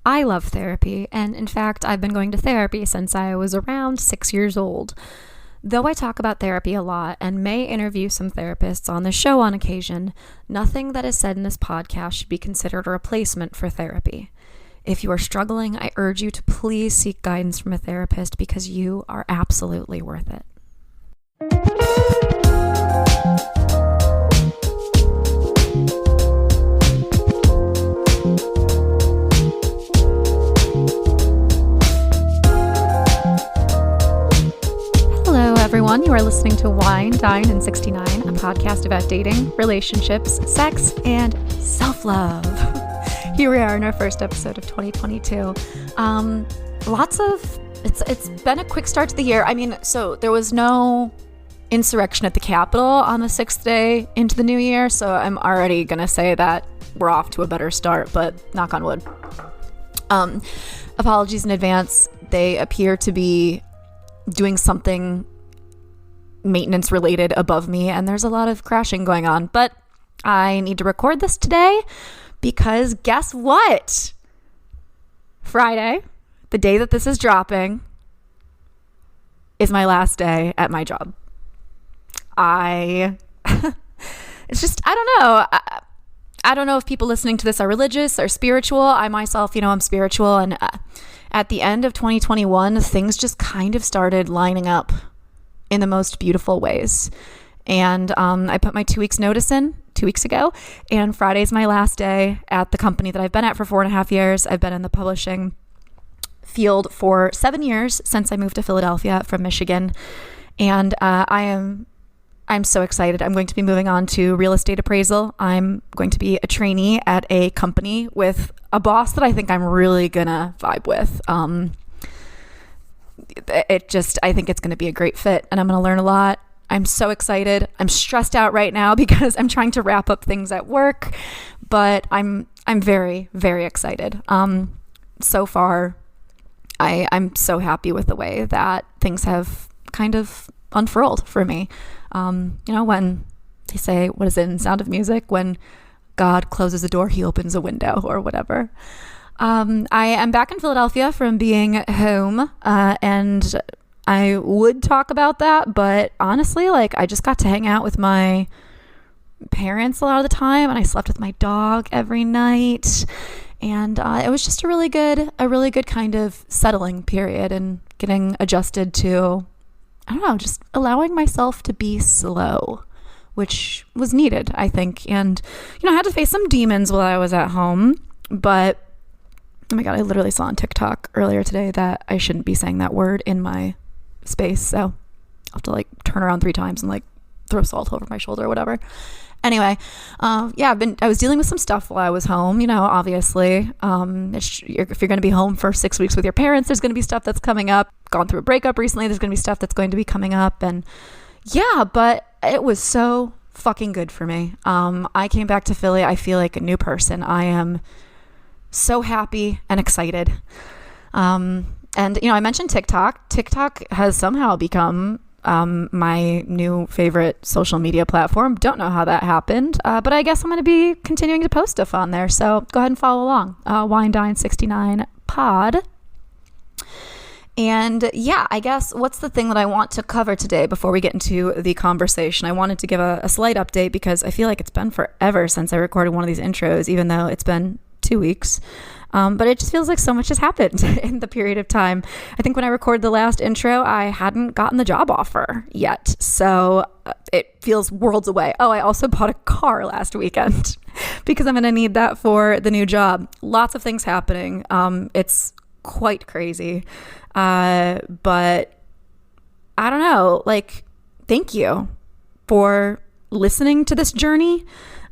I love therapy, and in fact, I've been going to therapy since I was around 6 years old. Though I talk about therapy a lot and may interview some therapists on the show on occasion, nothing that is said in this podcast should be considered a replacement for therapy. If you are struggling, I urge you to please seek guidance from a therapist because you are absolutely worth it. Everyone, you are listening to Wine, Dine, and 69, a podcast about dating, relationships, sex, and self-love. Here we are in our first episode of 2022. It's been a quick start to the year. I mean, so there was no insurrection at the Capitol on the 6th day into the new year, so I'm already going to say that we're off to a better start, but knock on wood. Apologies in advance. They appear to be doing something maintenance related above me, and there's a lot of crashing going on, but I need to record this today because guess what? Friday, the day that this is dropping, is my last day at my job. It's just, I don't know. I don't know if people listening to this are religious or spiritual. I myself, I'm spiritual, and at the end of 2021, things just kind of started lining up in the most beautiful ways. And I put my 2 weeks notice in 2 weeks ago, and Friday's my last day at the company that I've been at for 4.5 years. I've been in the publishing field for 7 years since I moved to Philadelphia from Michigan. And I'm so excited. I'm going to be moving on to real estate appraisal. I'm going to be a trainee at a company with a boss that I think I'm really gonna vibe with. I think it's going to be a great fit, and I'm going to learn a lot. I'm so excited. I'm stressed out right now because I'm trying to wrap up things at work, but I'm very, very excited. So far, I'm so happy with the way that things have kind of unfurled for me. When they say, what is it in Sound of Music? When God closes a door, he opens a window, or whatever. I am back in Philadelphia from being home, and I would talk about that, but honestly, I just got to hang out with my parents a lot of the time, and I slept with my dog every night, and it was just a really good kind of settling period and getting adjusted to, I don't know, just allowing myself to be slow, which was needed, I think. And, I had to face some demons while I was at home, but oh my God, I literally saw on TikTok earlier today that I shouldn't be saying that word in my space. So I'll have to turn around 3 times and throw salt over my shoulder or whatever. Anyway, I was dealing with some stuff while I was home, obviously. If you're going to be home for 6 weeks with your parents, there's going to be stuff that's coming up. Gone through a breakup recently. There's going to be stuff that's going to be coming up. And yeah, but it was so fucking good for me. I came back to Philly. I feel like a new person. I am so happy and excited. And I mentioned TikTok. TikTok has somehow become my new favorite social media platform. Don't know how that happened, but I guess I'm going to be continuing to post stuff on there. So go ahead and follow along. Wine Dine 69 pod. And yeah, I guess what's the thing that I want to cover today before we get into the conversation? I wanted to give a slight update because I feel like it's been forever since I recorded one of these intros, even though it's been 2 weeks. But it just feels like so much has happened in the period of time. I think when I recorded the last intro, I hadn't gotten the job offer yet. So it feels worlds away. Oh, I also bought a car last weekend because I'm going to need that for the new job. Lots of things happening. It's quite crazy. But I don't know, thank you for listening to this journey.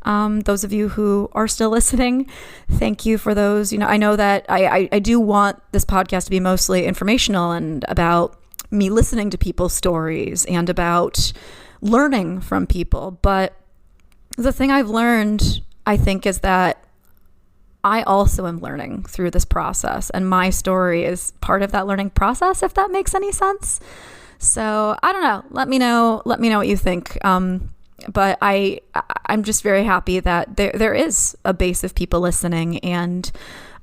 Those of you who are still listening, thank you for those. I know that I do want this podcast to be mostly informational and about me listening to people's stories and about learning from people. But the thing I've learned, I think, is that I also am learning through this process, and my story is part of that learning process, if that makes any sense. So I don't know. Let me know what you think. But I'm just very happy that there is a base of people listening, and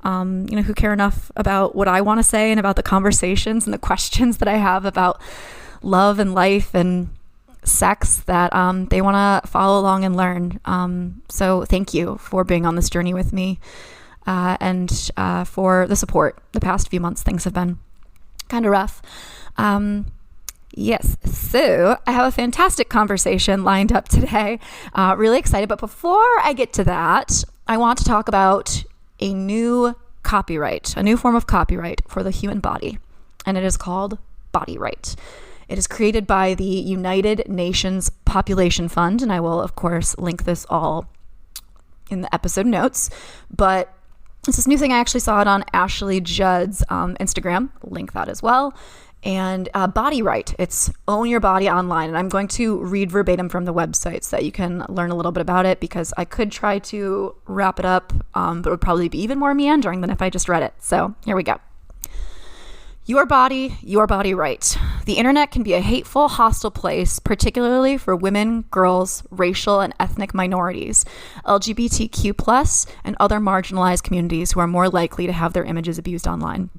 who care enough about what I want to say and about the conversations and the questions that I have about love and life and sex that they want to follow along and learn. So thank you for being on this journey with me and for the support. The past few months, things have been kind of rough. Yes, so I have a fantastic conversation lined up today. Really excited. But before I get to that, I want to talk about a new form of copyright for the human body. And it is called body right. It is created by the United Nations Population Fund. And I will, of course, link this all in the episode notes. But it's this new thing. I actually saw it on Ashley Judd's Instagram. Link that as well. And body right. It's own your body online. And I'm going to read verbatim from the website so that you can learn a little bit about it, because I could try to wrap it up, but it would probably be even more meandering than if I just read it. So here we go. Your body right. The internet can be a hateful, hostile place, particularly for women, girls, racial and ethnic minorities, LGBTQ+, and other marginalized communities who are more likely to have their images abused online.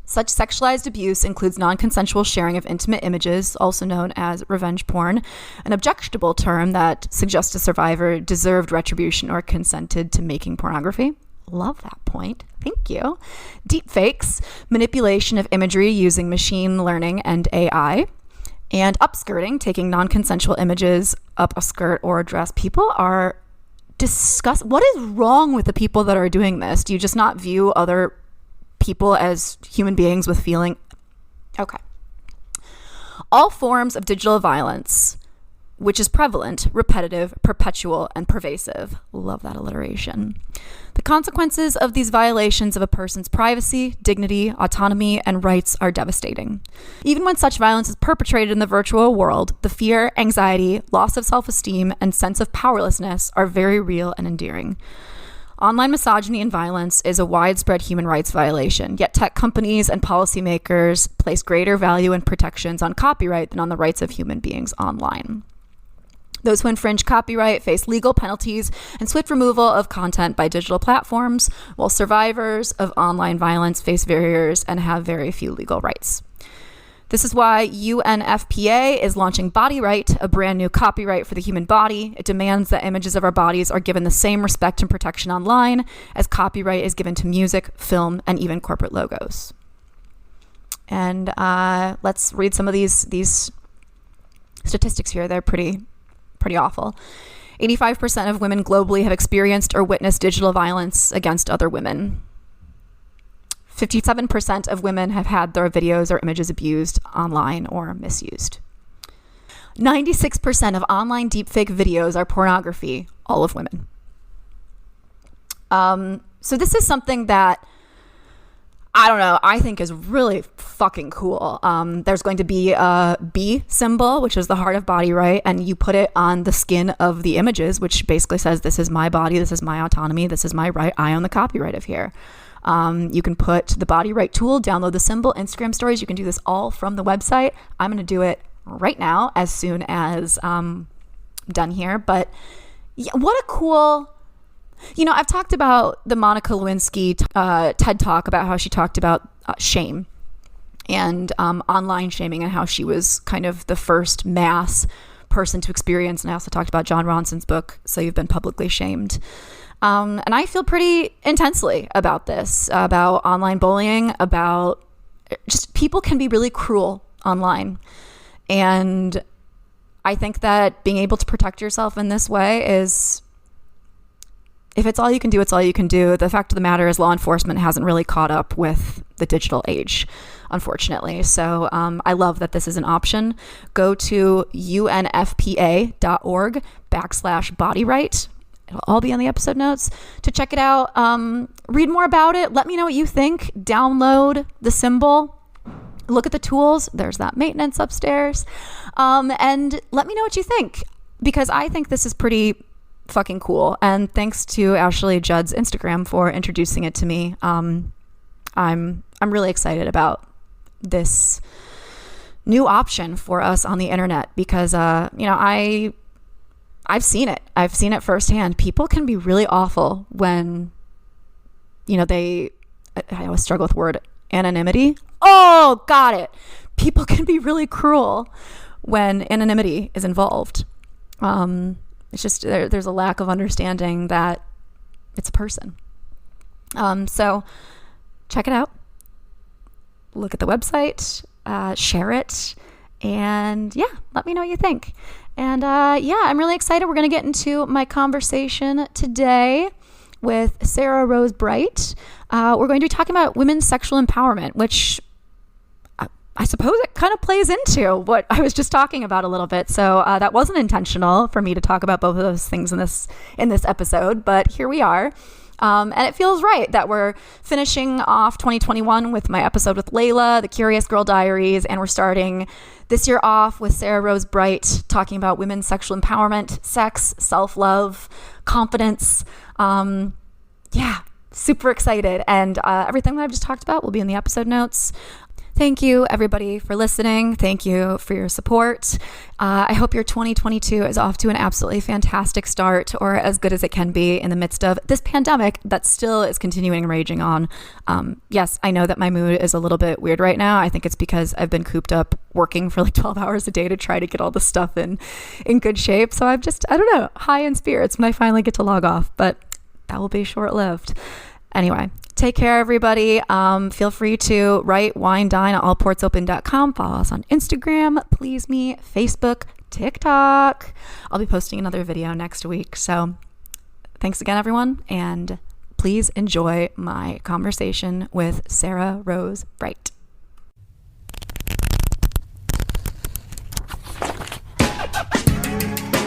Such sexualized abuse includes non-consensual sharing of intimate images, also known as revenge porn, an objectionable term that suggests a survivor deserved retribution or consented to making pornography. Love that point. Thank you. Deepfakes, manipulation of imagery using machine learning and AI, and upskirting, taking non-consensual images up a skirt or a dress. People are disgusting. What is wrong with the people that are doing this? Do you just not view other people as human beings with feeling? Okay. All forms of digital violence, which is prevalent, repetitive, perpetual, and pervasive. Love that alliteration. The consequences of these violations of a person's privacy, dignity, autonomy, and rights are devastating. Even when such violence is perpetrated in the virtual world, the fear, anxiety, loss of self-esteem, and sense of powerlessness are very real and endearing. Online misogyny and violence is a widespread human rights violation, yet tech companies and policymakers place greater value and protections on copyright than on the rights of human beings online. Those who infringe copyright face legal penalties and swift removal of content by digital platforms, while survivors of online violence face barriers and have very few legal rights. This is why UNFPA is launching Body Right, a brand new copyright for the human body. It demands that images of our bodies are given the same respect and protection online as copyright is given to music, film, and even corporate logos. And let's read some of these statistics here. They're pretty awful. 85% of women globally have experienced or witnessed digital violence against other women. 57% of women have had their videos or images abused online or misused. 96% of online deepfake videos are pornography, all of women. So this is something that, I don't know, I think is really fucking cool. There's going to be a B symbol, which is the heart of body right, and you put it on the skin of the images, which basically says, this is my body, this is my autonomy, this is my right, I own the copyright of here. You can put the body right tool, download the symbol, Instagram stories. You can do this all from the website. I'm going to do it right now as soon as done here. But yeah, what a cool, I've talked about the Monica Lewinsky TED Talk about how she talked about shame and online shaming and how she was kind of the first mass person to experience. And I also talked about John Ronson's book, So You've Been Publicly Shamed. And I feel pretty intensely about this, about online bullying, about just people can be really cruel online. And I think that being able to protect yourself in this way is, if it's all you can do, it's all you can do. The fact of the matter is law enforcement hasn't really caught up with the digital age, unfortunately. So I love that this is an option. Go to unfpa.org/bodywright. It'll all be on the episode notes to check it out. Read more about it. Let me know what you think. Download the symbol. Look at the tools. There's that maintenance upstairs. And let me know what you think, because I think this is pretty fucking cool. And thanks to Ashley Judd's Instagram for introducing it to me. I'm really excited about this new option for us on the internet, because I've seen it. I've seen it firsthand. People can be really awful when I always struggle with the word anonymity. Oh, got it. People can be really cruel when anonymity is involved. It's just there's a lack of understanding that it's a person. So check it out. Look at the website, share it, and let me know what you think. And I'm really excited. We're going to get into my conversation today with Sarah Rose Bright. We're going to be talking about women's sexual empowerment, which I suppose it kind of plays into what I was just talking about a little bit. So that wasn't intentional for me to talk about both of those things in this episode, but here we are. And it feels right that we're finishing off 2021 with my episode with Layla, the Curious Girl Diaries, and we're starting this year off with Sarah Rose Bright talking about women's sexual empowerment, sex, self-love, confidence. Super excited. And everything that I've just talked about will be in the episode notes. Thank you, everybody, for listening. Thank you for your support. I hope your 2022 is off to an absolutely fantastic start, or as good as it can be in the midst of this pandemic that still is continuing and raging on. Yes, I know that my mood is a little bit weird right now. I think it's because I've been cooped up working for like 12 hours a day to try to get all this stuff in good shape. So I'm just, I don't know, high in spirits when I finally get to log off, but that will be short-lived. Anyway, take care, everybody. Feel free to write, wine, dine at allportsopen.com. Follow us on Instagram, Please Me, Facebook, TikTok. I'll be posting another video next week. So thanks again, everyone. And please enjoy my conversation with Sarah Rose Bright.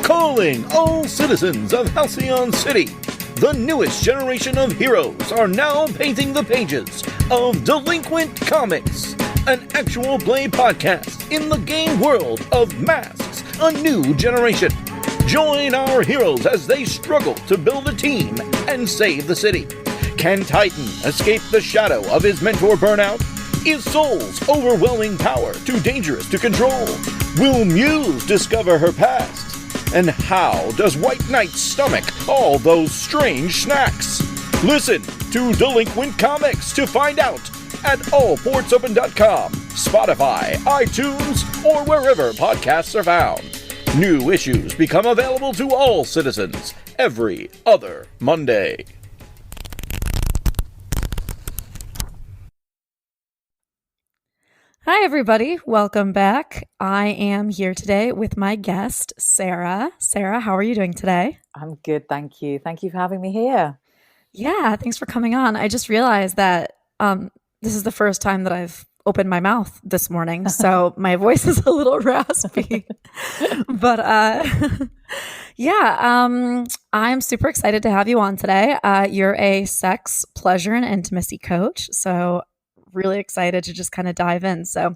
Calling all citizens of Halcyon City. The newest generation of heroes are now painting the pages of Delinquent Comics, an actual play podcast in the game world of Masks, a new generation. Join our heroes as they struggle to build a team and save the city. Can Titan escape the shadow of his mentor burnout? Is Soul's overwhelming power too dangerous to control? Will Muse discover her past? And how does White Knight stomach all those strange snacks? Listen to Delinquent Comics to find out at allportsopen.com, Spotify, iTunes, or wherever podcasts are found. New issues become available to all citizens every other Monday. Hi, everybody. Welcome back. I am here today with my guest, Sarah. Sarah, how are you doing today? I'm good, thank you. Thank you for having me here. Yeah, thanks for coming on. I just realized that this is the first time that I've opened my mouth this morning, so my voice is a little raspy. But I'm super excited to have you on today. You're a sex, pleasure, and intimacy coach, so really excited to just kind of dive in. So do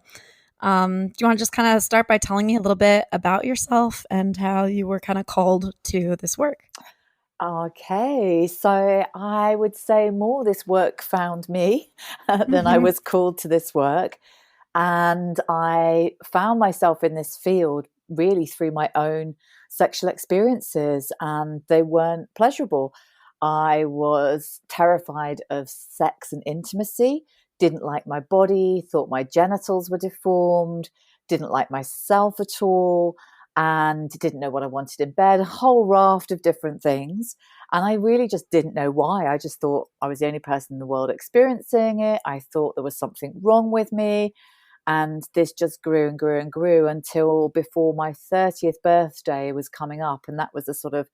you want to just kind of start by telling me a little bit about yourself and how you were kind of called to this work? Okay, so I would say more this work found me than I was called to this work. And I found myself in this field really through my own sexual experiences, and they weren't pleasurable. I was terrified of sex and intimacy, didn't like my body, thought my genitals were deformed, didn't like myself at all, and didn't know what I wanted in bed, a whole raft of different things. And I really just didn't know why. I just thought I was the only person in the world experiencing it. I thought there was something wrong with me. And this just grew and grew and grew until before my 30th birthday was coming up. And that was a sort of,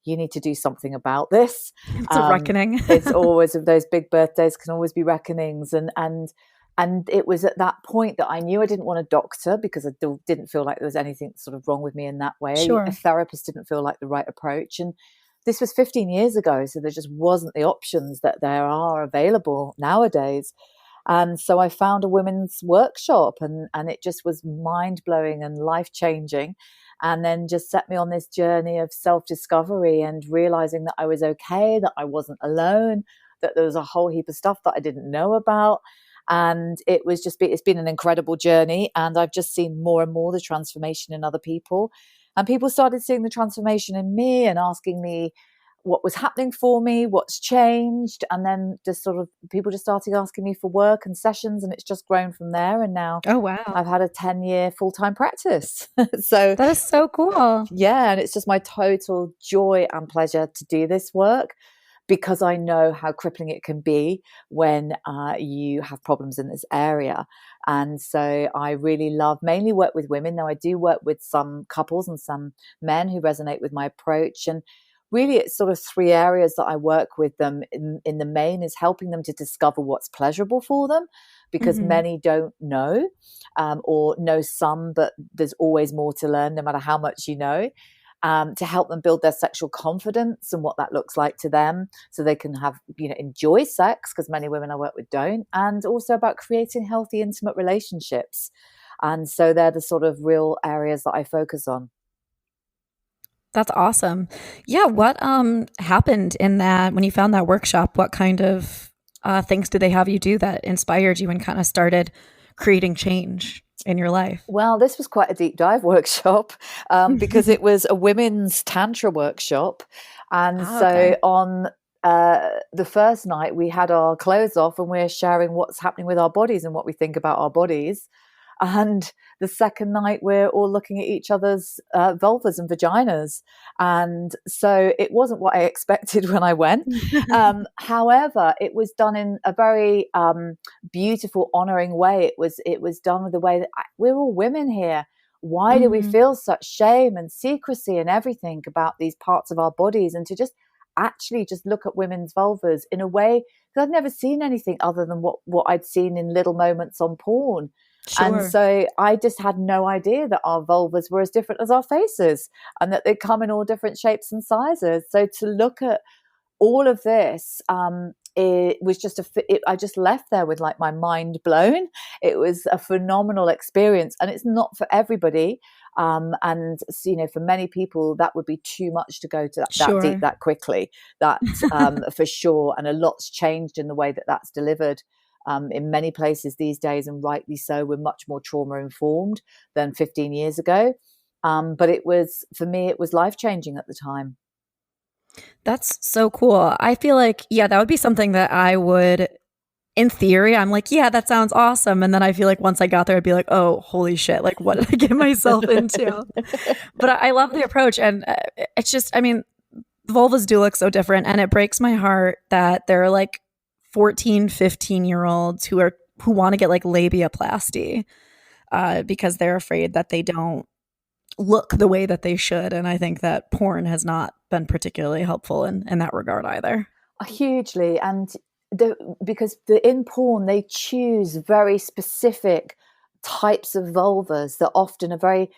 you need to do something about this. It's a reckoning. It's always, of those big birthdays can always be reckonings. And it was at that point that I knew I didn't want a doctor because I didn't feel like there was anything sort of wrong with me in that way. Sure. A therapist didn't feel like the right approach. And this was 15 years ago, so there just wasn't the options that there are available nowadays. And so I found a women's workshop, and it just was mind-blowing and life-changing. And then just set me on this journey of self-discovery and realizing that I was okay, that I wasn't alone, that there was a whole heap of stuff that I didn't know about. And it's been an incredible journey. And I've just seen more and more the transformation in other people. And people started seeing the transformation in me and asking me what was happening for me, what's changed, and then just sort of people just started asking me for work and sessions, and it's just grown from there. And now Oh, wow. I've had a 10-year full-time practice. So That is so cool. yeah, and it's just my total joy and pleasure to do this work, because I know how crippling it can be when you have problems in this area. And so I really love mainly work with women, though I do work with some couples and some men who resonate with my approach. And really it's sort of three areas that I work with them in the main, is helping them to discover what's pleasurable for them, because many don't know, or know some, but there's always more to learn no matter how much you know. To help them build their sexual confidence and what that looks like to them, so they can have, enjoy sex, because many women I work with don't, and also about creating healthy, intimate relationships. And so they're the sort of real areas that I focus on. That's awesome. Yeah, what happened in that when you found that workshop? What kind of things did they have you do that inspired you and kind of started creating change in your life? Well, this was quite a deep dive workshop, because it was a women's tantra workshop. And so on the first night, we had our clothes off and we're sharing what's happening with our bodies and what we think about our bodies. And the second night, we're all looking at each other's vulvas and vaginas. And so it wasn't what I expected when I went. However, it was done in a very beautiful, honoring way. It was done with the way that we're all women here. Why do we feel such shame and secrecy and everything about these parts of our bodies? And to just actually just look at women's vulvas in a way, because I'd never seen anything other than what I'd seen in little moments on porn. Sure. And so I just had no idea that our vulvas were as different as our faces, and that they come in all different shapes and sizes. So to look at all of this, it was just I just left there with like my mind blown. It was a phenomenal experience, and it's not for everybody. And for many people that would be too much to go to that deep that quickly. That for sure. And a lot's changed in the way that that's delivered. In many places these days, and rightly so, we're much more trauma informed than 15 years ago. But for me, it was life-changing at the time. That's so cool. I feel like, that would be something that I would, in theory, I'm like, yeah, that sounds awesome. And then I feel like once I got there, I'd be like, oh, holy shit, like what did I get myself into? But I love the approach. And it's just, vulvas do look so different. And it breaks my heart that there are like 14, 15-year-olds who want to get like labiaplasty because they're afraid that they don't look the way that they should. And I think that porn has not been particularly helpful in that regard either. Hugely. And because in porn, they choose very specific types of vulvas that often are very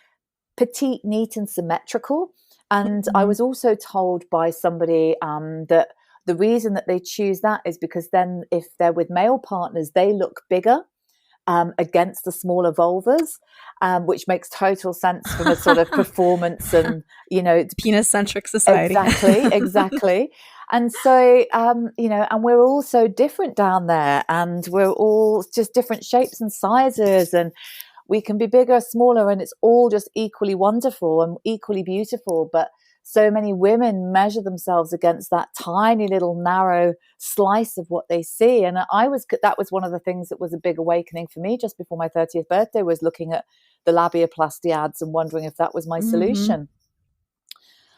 petite, neat and symmetrical. And I was also told by somebody that the reason that they choose that is because then if they're with male partners, they look bigger against the smaller vulvas, which makes total sense from a sort of performance and, penis-centric society. Exactly. And so, and we're all so different down there, and we're all just different shapes and sizes, and we can be bigger, smaller, and it's all just equally wonderful and equally beautiful. But so many women measure themselves against that tiny little narrow slice of what they see. And that was one of the things that was a big awakening for me just before my 30th birthday, was looking at the labiaplasty ads and wondering if that was my solution.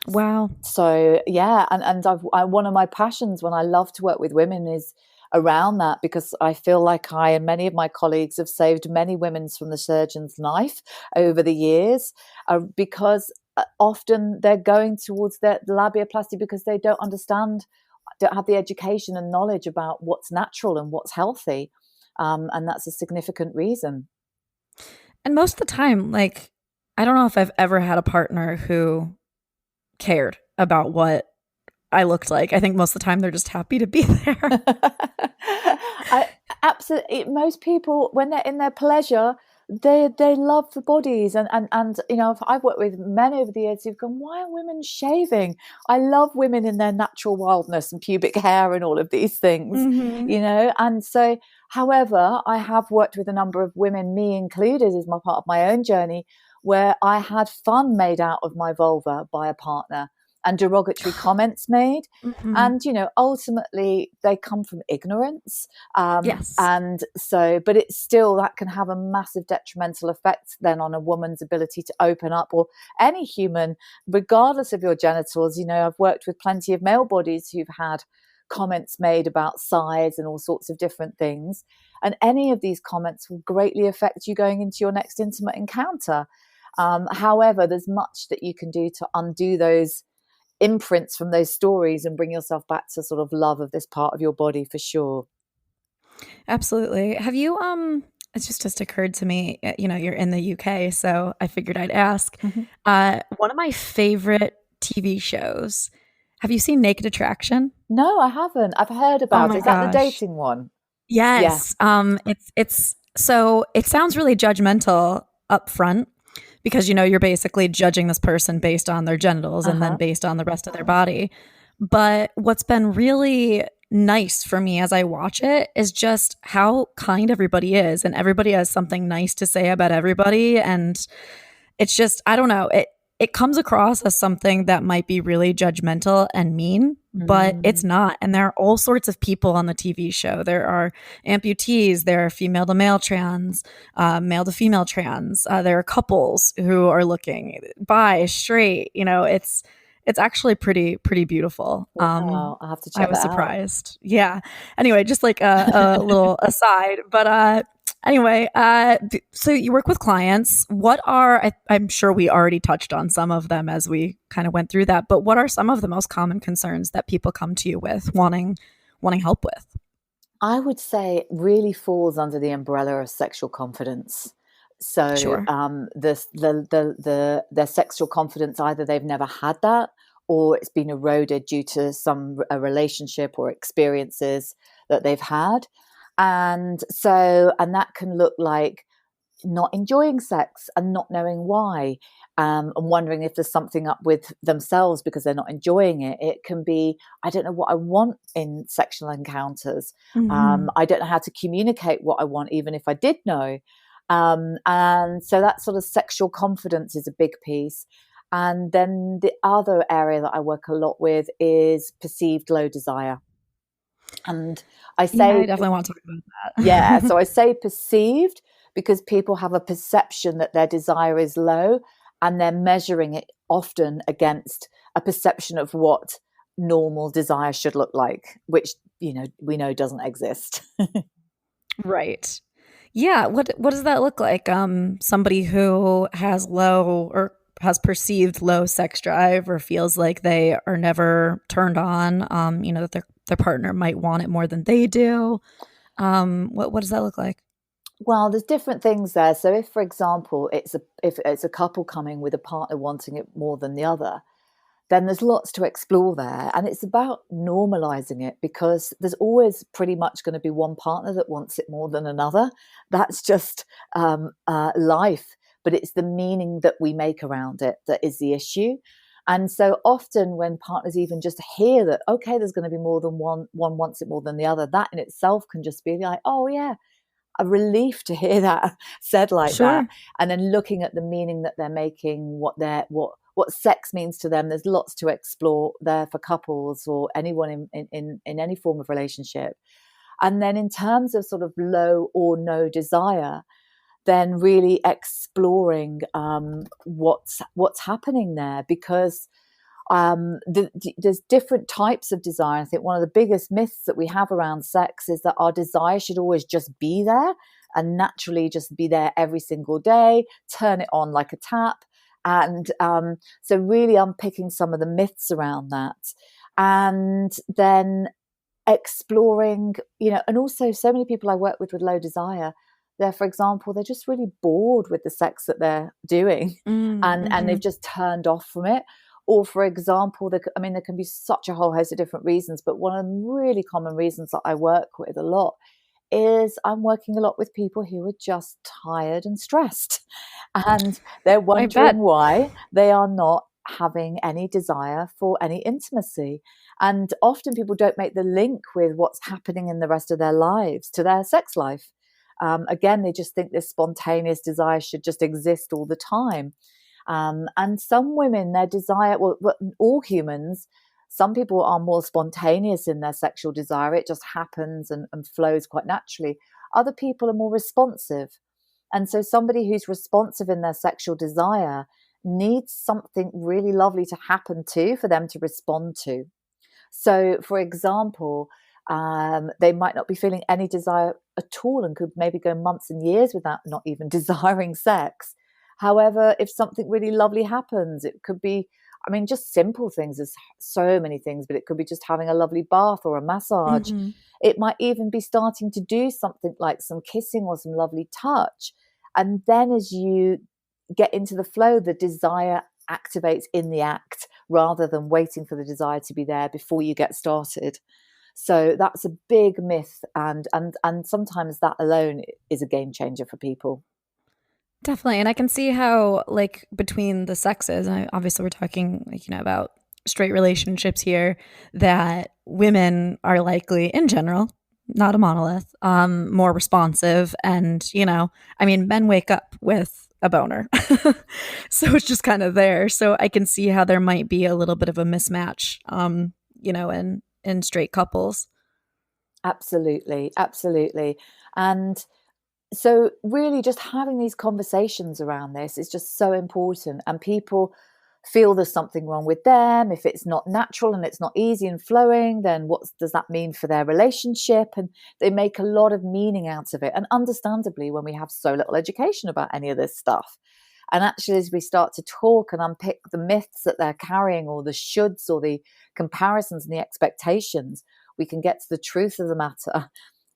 Wow. So yeah, and one of my passions when I love to work with women is around that, because I feel like I and many of my colleagues have saved many women from the surgeon's knife over the years, because often they're going towards the labiaplasty because they don't have the education and knowledge about what's natural and what's healthy. And that's a significant reason. And most of the time, like, I don't know if I've ever had a partner who cared about what I looked like. I think most of the time they're just happy to be there. Absolutely. Most people, when they're in their pleasure, they love the bodies, and I've worked with men over the years who've gone, why are women shaving? I love women in their natural wildness and pubic hair and all of these things, and so, however, I have worked with a number of women, me included, as my part of my own journey, where I had fun made out of my vulva by a partner. and derogatory comments made. Mm-hmm. And, you know, ultimately they come from ignorance. Yes. And so, but it's still, that can have a massive detrimental effect then on a woman's ability to open up, or any human, regardless of your genitals. You know, I've worked with plenty of male bodies who've had comments made about size and all sorts of different things. And any of these comments will greatly affect you going into your next intimate encounter. However, there's much that you can do to undo those imprints from those stories and bring yourself back to sort of love of this part of your body, for sure. Absolutely. Have you, it's just occurred to me, you know, you're in the UK, so I figured I'd ask. One of my favorite TV shows, have you seen Naked Attraction? No, I haven't. I've heard about it. Is that the dating one? Yes. Yeah. It's so it sounds really judgmental up front, because, you know, you're basically judging this person based on their genitals and then based on the rest of their body. But what's been really nice for me as I watch it is just how kind everybody is, and everybody has something nice to say about everybody. And it's just, I don't know, it comes across as something that might be really judgmental and mean, but it's not. And there are all sorts of people on the TV show. There are amputees, there are female to male trans, male to female trans. There are couples who are looking bi, straight. You know, it's actually pretty beautiful. Wow, I'll have to check I was that out. surprised. Yeah. Anyway, just like a little aside, but anyway, so you work with clients. What are, I'm sure we already touched on some of them as we kind of went through that, but what are some of the most common concerns that people come to you with, wanting help with? I would say it really falls under the umbrella of sexual confidence. So Sure. their sexual confidence, either they've never had that, or it's been eroded due to a relationship or experiences that they've had. And that can look like not enjoying sex and not knowing why, and wondering if there's something up with themselves because they're not enjoying it. It can be, I don't know what I want in sexual encounters. I don't know how to communicate what I want, even if I did know. And so that sort of sexual confidence is a big piece. And then the other area that I work a lot with is perceived low desire. And I say, I definitely want to talk about that. yeah, so I say perceived because people have a perception that their desire is low, and they're measuring it often against a perception of what normal desire should look like, which, you know, we know doesn't exist. Right. Yeah. What does that look like? Somebody who has low or has perceived low sex drive, or feels like they are never turned on, you know, that their partner might want it more than they do. What does that look like? Well, there's different things there. So if, for example, if it's a couple coming with a partner wanting it more than the other, then there's lots to explore there. And it's about normalizing it, because there's always pretty much going to be one partner that wants it more than another. That's just life. But it's the meaning that we make around it that is the issue. And so often when partners even just hear that, okay, there's going to be more than one wants it more than the other, that in itself can just be like, oh yeah, a relief to hear that said like that. And then looking at the meaning that they're making, what sex means to them. There's lots to explore there for couples or anyone in any form of relationship. And then in terms of sort of low or no desire, then really exploring what's happening there, because there's different types of desire. I think one of the biggest myths that we have around sex is that our desire should always just be there and naturally just be there every single day, turn it on like a tap. And so really unpicking some of the myths around that, and then exploring, you know, and also so many people I work with low desire, for example, they're just really bored with the sex that they're doing, and they've just turned off from it. Or, for example, there can be such a whole host of different reasons, but one of the really common reasons that I work with a lot is I'm working a lot with people who are just tired and stressed, and they're wondering why they are not having any desire for any intimacy. And often people don't make the link with what's happening in the rest of their lives to their sex life. Again, they just think this spontaneous desire should just exist all the time. And some women, their desire, well, all humans, some people are more spontaneous in their sexual desire. It just happens and flows quite naturally. Other people are more responsive. And so somebody who's responsive in their sexual desire needs something really lovely to happen to for them to respond to. So, for example, they might not be feeling any desire at all and could maybe go months and years without not even desiring sex. However, if something really lovely happens, it could be, I mean, just simple things. There's so many things, but it could be just having a lovely bath or a massage. Mm-hmm. It might even be starting to do something like some kissing or some lovely touch. And then as you get into the flow, the desire activates in the act rather than waiting for the desire to be there before you get started. So that's a big myth, and sometimes that alone is a game changer for people. Definitely. And I can see how, like, between the sexes, and obviously we're talking, like, about straight relationships here, that women are likely, in general, not a monolith, more responsive. And, I mean, men wake up with a boner. So it's just kind of there. So I can see how there might be a little bit of a mismatch, in straight couples. Absolutely. Absolutely. And so really just having these conversations around this is just so important. And people feel there's something wrong with them. If it's not natural and it's not easy and flowing, then what does that mean for their relationship? And they make a lot of meaning out of it. And understandably, when we have so little education about any of this stuff. And actually, as we start to talk and unpick the myths that they're carrying, or the shoulds, or the comparisons and the expectations, we can get to the truth of the matter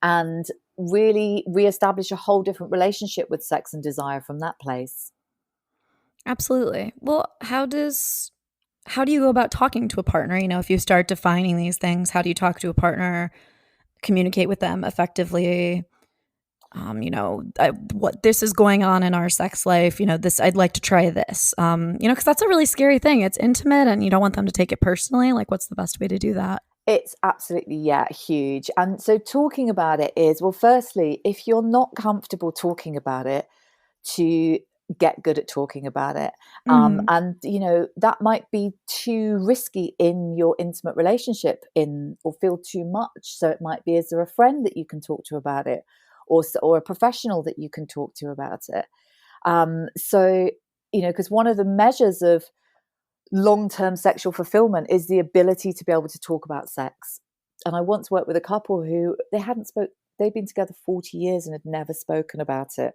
and really reestablish a whole different relationship with sex and desire from that place. Absolutely. Well, how do you go about talking to a partner? If you start defining these things, how do you talk to a partner, communicate with them effectively? What this is going on in our sex life, this, I'd like to try this, because that's a really scary thing. It's intimate and you don't want them to take it personally. Like, what's the best way to do that? It's absolutely, huge. And so talking about it is, well, firstly, if you're not comfortable talking about it, to get good at talking about it. Mm-hmm. And, that might be too risky in your intimate relationship or feel too much. So it might be, is there a friend that you can talk to about it, or a professional that you can talk to about it? So, because one of the measures of long-term sexual fulfillment is the ability to be able to talk about sex. And I once worked with a couple who they'd been together 40 years and had never spoken about it.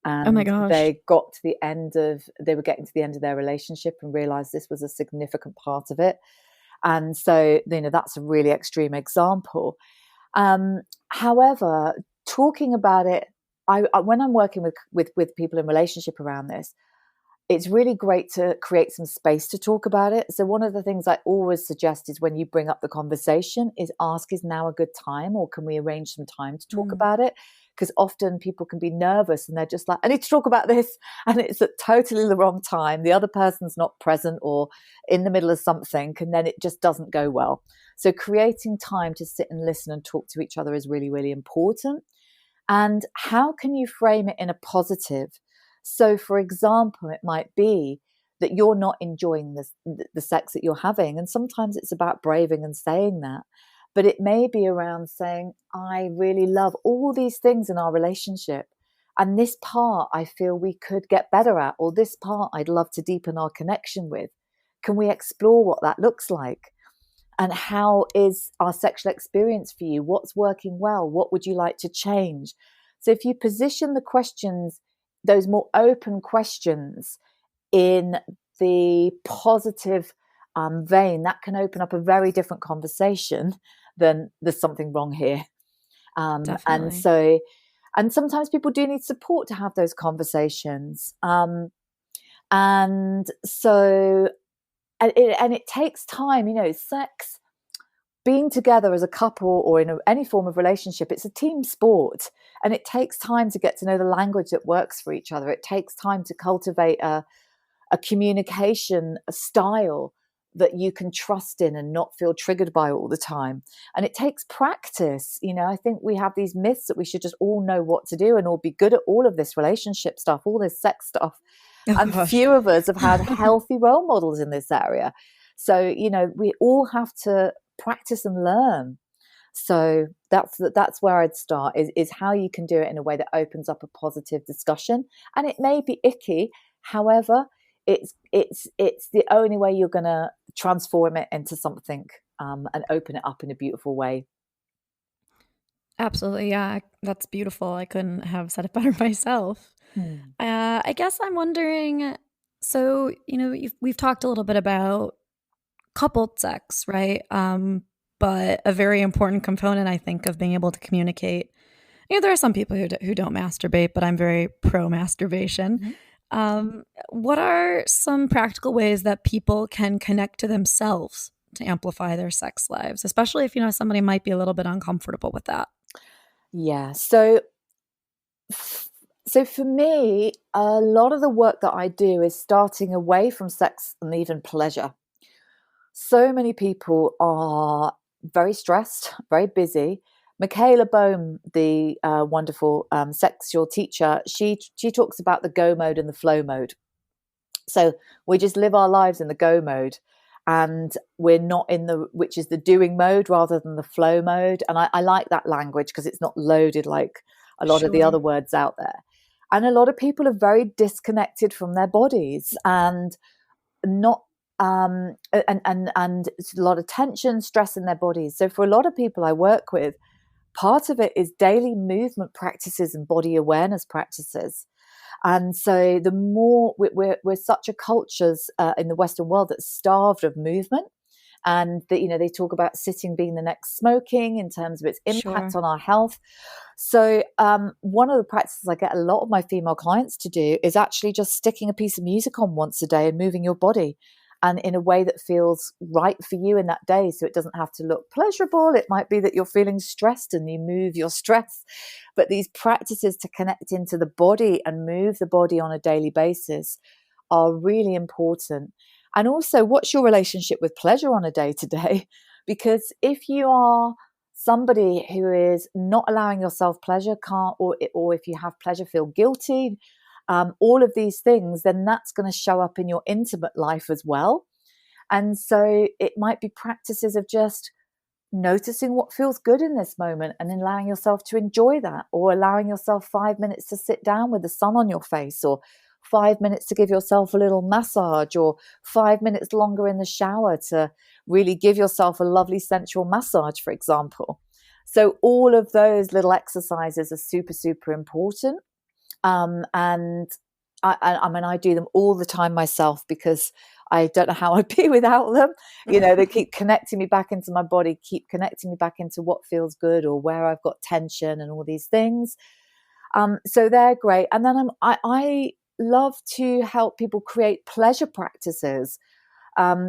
And oh my gosh. they were getting to the end of their relationship and realized this was a significant part of it. And so, that's a really extreme example. However, talking about it, when I'm working with people in relationship around this, it's really great to create some space to talk about it. So one of the things I always suggest is, when you bring up the conversation, is ask, is now a good time, or can we arrange some time to talk about it? Because often people can be nervous and they're just like, I need to talk about this. And it's at totally the wrong time. The other person's not present or in the middle of something, and then it just doesn't go well. So creating time to sit and listen and talk to each other is really, really important. And how can you frame it in a positive? So, for example, it might be that you're not enjoying the sex that you're having. And sometimes it's about braving and saying that. But it may be around saying, I really love all these things in our relationship. And this part I feel we could get better at, or this part I'd love to deepen our connection with. Can we explore what that looks like? And how is our sexual experience for you? What's working well? What would you like to change? So if you position the questions, those more open questions, in the positive vein, that can open up a very different conversation than there's something wrong here. And sometimes people do need support to have those conversations. And it takes time, sex, being together as a couple or in any form of relationship, it's a team sport, and it takes time to get to know the language that works for each other. It takes time to cultivate a communication style that you can trust in and not feel triggered by all the time. And it takes practice. I think we have these myths that we should just all know what to do and all be good at all of this relationship stuff, all this sex stuff. Oh, and gosh. few of us have had healthy role models in this area. So, we all have to practice and learn. So that's where I'd start, is how you can do it in a way that opens up a positive discussion. And it may be icky, however, it's the only way you're going to transform it into something, and open it up in a beautiful way. Absolutely. Yeah, that's beautiful. I couldn't have said it better myself. I guess I'm wondering, so, we've talked a little bit about coupled sex, right? But a very important component, I think, of being able to communicate. There are some people who don't masturbate, but I'm very pro masturbation. What are some practical ways that people can connect to themselves to amplify their sex lives, especially if somebody might be a little bit uncomfortable with that? Yeah. So for me, a lot of the work that I do is starting away from sex and even pleasure. So many people are very stressed, very busy. Michaela Boehm, the wonderful sexual teacher, she talks about the go mode and the flow mode. So we just live our lives in the go mode, and we're not which is the doing mode rather than the flow mode. And I like that language because it's not loaded like a lot of the other words out there. And a lot of people are very disconnected from their bodies and not and it's a lot of tension, stress in their bodies. So for a lot of people I work with, part of it is daily movement practices and body awareness practices. And so the more we're such a culture in the Western world that's starved of movement, and that they talk about sitting being the next smoking in terms of its impact on our health. So one of the practices I get a lot of my female clients to do is actually just sticking a piece of music on once a day and moving your body, and in a way that feels right for you in that day. So it doesn't have to look pleasurable. It might be that you're feeling stressed and you move your stress. But these practices to connect into the body and move the body on a daily basis are really important. And also, what's your relationship with pleasure on a day-to-day? Because if you are somebody who is not allowing yourself pleasure, or if you have pleasure, feel guilty, all of these things, then that's going to show up in your intimate life as well. And so it might be practices of just noticing what feels good in this moment and allowing yourself to enjoy that, or allowing yourself 5 minutes to sit down with the sun on your face, or 5 minutes to give yourself a little massage, or 5 minutes longer in the shower to really give yourself a lovely sensual massage, for example. So all of those little exercises are super, super important. And I mean, I do them all the time myself because I don't know how I'd be without them. They keep connecting me back into my body, keep connecting me back into what feels good or where I've got tension and all these things. So they're great. And then I love to help people create pleasure practices.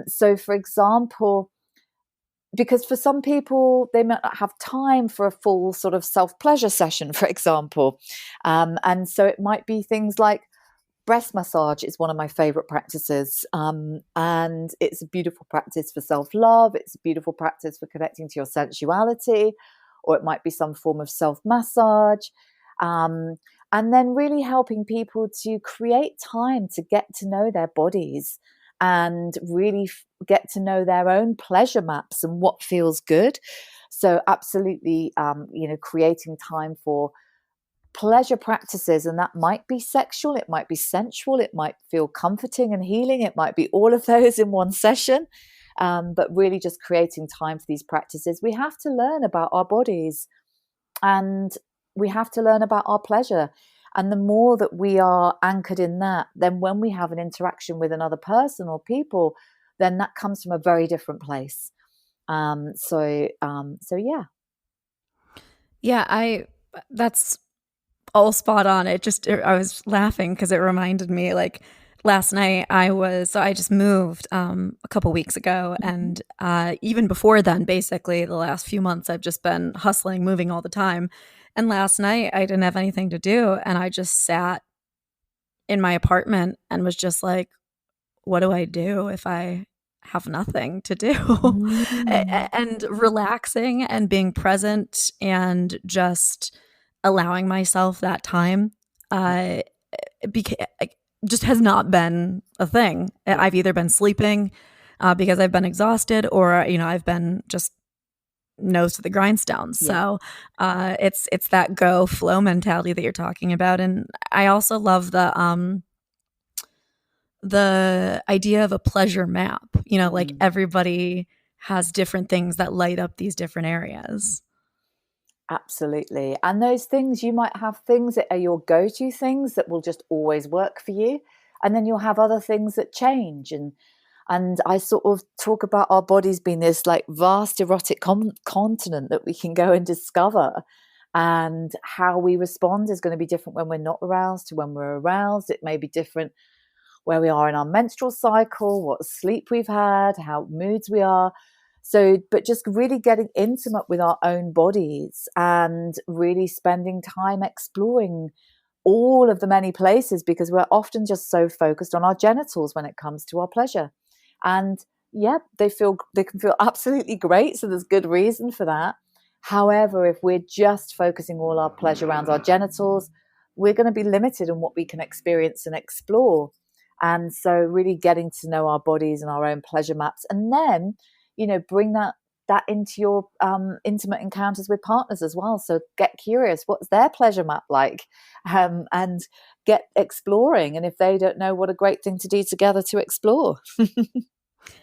So for example, because for some people, they might not have time for a full sort of self-pleasure session, for example. And so it might be things like breast massage is one of my favorite practices. And it's a beautiful practice for self-love. It's a beautiful practice for connecting to your sensuality, or it might be some form of self-massage. And then really helping people to create time to get to know their bodies and really get to know their own pleasure maps and what feels good. So absolutely, creating time for pleasure practices, and that might be sexual, it might be sensual, it might feel comforting and healing, it might be all of those in one session. But really just creating time for these practices. We have to learn about our bodies, and we have to learn about our pleasure. And the more that we are anchored in that, then when we have an interaction with another person or people, then that comes from a very different place. So yeah. Yeah, that's all spot on. I was laughing because it reminded me, like, last night I just moved a couple weeks ago, and even before then, basically the last few months, I've just been hustling, moving all the time. And last night I didn't have anything to do, and I just sat in my apartment and was just like, what do I do if I have nothing to do? And relaxing and being present and just allowing myself that time just has not been a thing. I've either been sleeping because I've been exhausted, or I've been just nose to the grindstone. So it's that go flow mentality that you're talking about. And I also love the idea of a pleasure map. Like everybody has different things that light up these different areas. Absolutely. And those things, you might have things that are your go-to things that will just always work for you. And then you'll have other things that change. And I sort of talk about our bodies being this like vast erotic continent that we can go and discover. And how we respond is going to be different when we're not aroused to when we're aroused. It may be different where we are in our menstrual cycle, what sleep we've had, how moods we are. So, but just really getting intimate with our own bodies and really spending time exploring all of the many places, because we're often just so focused on our genitals when it comes to our pleasure. And yeah, they can feel absolutely great. So there's good reason for that. However, if we're just focusing all our pleasure around our genitals, we're going to be limited in what we can experience and explore. And so really getting to know our bodies and our own pleasure maps, and then, bring that into your intimate encounters with partners as well. So get curious, what's their pleasure map like? And get exploring. And if they don't know, what a great thing to do together to explore.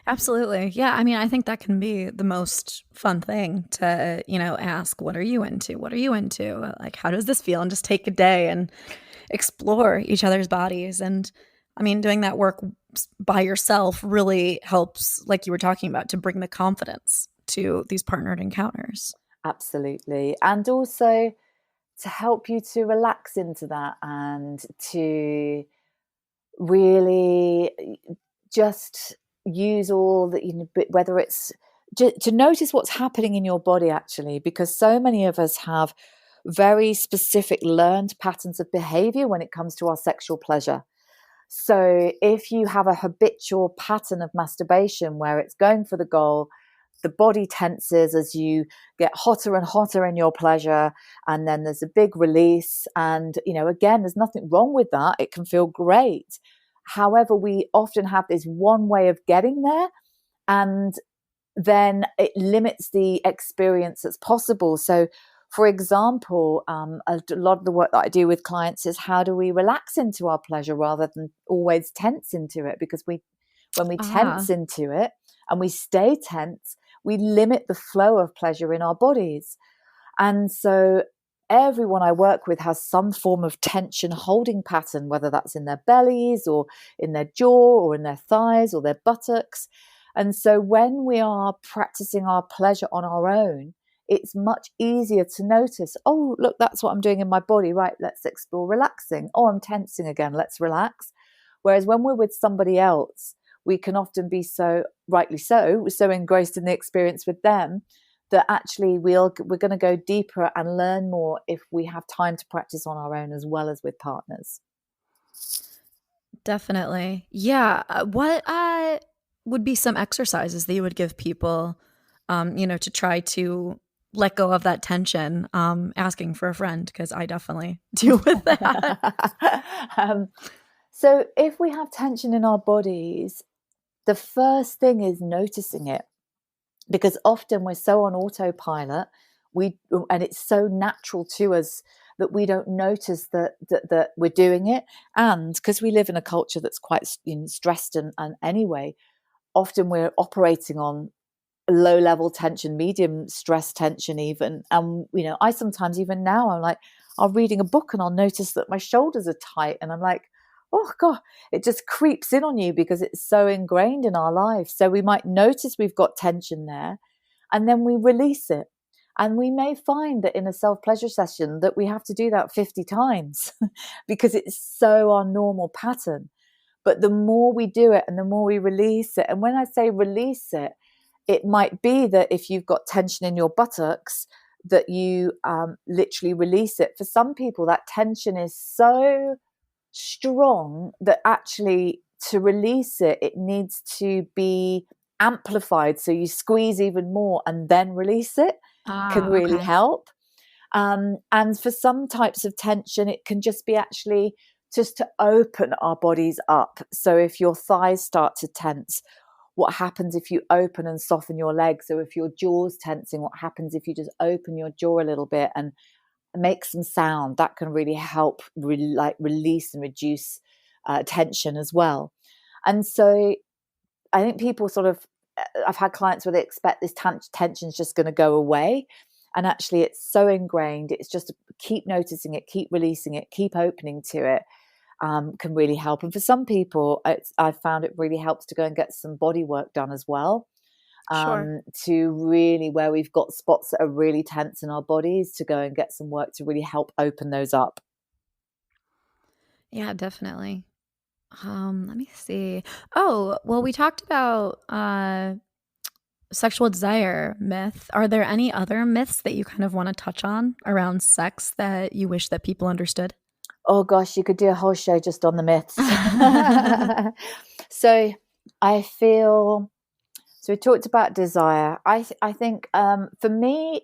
Absolutely. Yeah. I mean, I think that can be the most fun thing to, ask, what are you into? What are you into? Like, how does this feel? And just take a day and explore each other's bodies. And I mean, doing that work by yourself really helps, like you were talking about, to bring the confidence to these partnered encounters. Absolutely. And also to help you to relax into that and to really just use all that, whether it's to notice what's happening in your body, actually, because so many of us have very specific learned patterns of behavior when it comes to our sexual pleasure. So if you have a habitual pattern of masturbation where it's going for the goal, the body tenses as you get hotter and hotter in your pleasure, and then there's a big release. And, again, there's nothing wrong with that. It can feel great. However, we often have this one way of getting there, and then it limits the experience that's possible. So, for example, a lot of the work that I do with clients is, how do we relax into our pleasure rather than always tense into it? Because when we tense into it and we stay tense, we limit the flow of pleasure in our bodies. And so everyone I work with has some form of tension holding pattern, whether that's in their bellies or in their jaw or in their thighs or their buttocks. And so when we are practicing our pleasure on our own, it's much easier to notice, oh, look, that's what I'm doing in my body. Right, let's explore relaxing. Oh, I'm tensing again. Let's relax. Whereas when we're with somebody else, we can often be so, rightly so, we're so engrossed in the experience with them that actually we're going to go deeper and learn more if we have time to practice on our own as well as with partners. Definitely. Yeah. What would be some exercises that you would give people, to try to let go of that tension, asking for a friend, because I definitely deal with that. So if we have tension in our bodies, the first thing is noticing it, because often we're so on autopilot, and it's so natural to us that we don't notice that we're doing it. And because we live in a culture that's quite stressed and anyway, often we're operating on low level tension, medium stress tension even. And, I sometimes, even now, I'm like, I'm reading a book and I'll notice that my shoulders are tight. And I'm like, oh God, it just creeps in on you because it's so ingrained in our life. So we might notice we've got tension there, and then we release it. And we may find that in a self-pleasure session that we have to do that 50 times because it's so our normal pattern. But the more we do it and the more we release it, and when I say release it, it might be that if you've got tension in your buttocks, that you literally release it. For some people, that tension is so strong that actually to release it, it needs to be amplified. So you squeeze even more and then release it can really help. And for some types of tension, it can just be actually just to open our bodies up. So if your thighs start to tense, what happens if you open and soften your legs? So if your jaw's tensing, what happens if you just open your jaw a little bit and make some sound? That can really help release and reduce tension as well. And so I think people I've had clients where they expect this tension's just going to go away. And actually it's so ingrained. It's just keep noticing it, keep releasing it, keep opening to it. Can really help. And for some people, I've found it really helps to go and get some body work done as well. Sure. To really, where we've got spots that are really tense in our bodies, to go and get some work to really help open those up. Yeah, definitely. Let me see. Oh, well, we talked about sexual desire myth. Are there any other myths that you kind of want to touch on around sex that you wish that people understood? Oh gosh, you could do a whole show just on the myths. So I feel, so we talked about desire. I think for me,